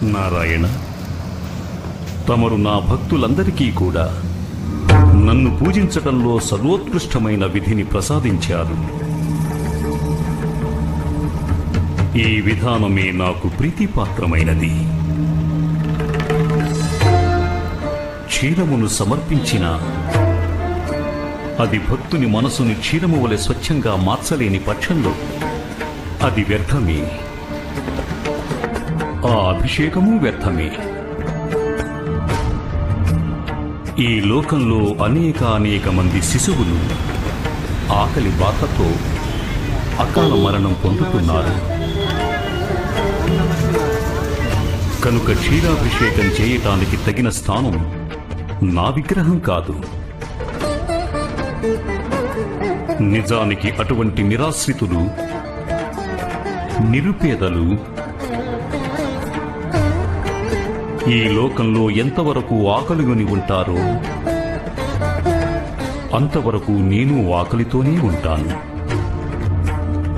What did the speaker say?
నారాయణ, తమరు నా భక్తులందరికీ కూడా నన్ను పూజించటంలో సర్వోత్కృష్టమైన విధిని ప్రసాదించారు. ఈ విధానమే నాకు ప్రీతిపాత్రమైనది. క్షీరమును సమర్పించిన అది భక్తుని మనసుని క్షీరము వలె స్వచ్ఛంగా మార్చలేని పక్షంలో అది వ్యర్థమే. ఆ అభిషేకము వ్యర్థమే. ఈ లోకంలో అనేక మంది శిశువులు ఆకలి బాధతో అకాల మరణం పొందుతున్నారు. కనుక క్షీరాభిషేకం చేయటానికి తగిన స్థానం నా విగ్రహం కాదు. నిజానికి అటువంటి నిరాశ్రితులు, నిరుపేదలు ఈ లోకంలో ఎంతవరకు ఆకలిగొని ఉంటారో అంతవరకు నేను ఆకలితోనే ఉంటాను.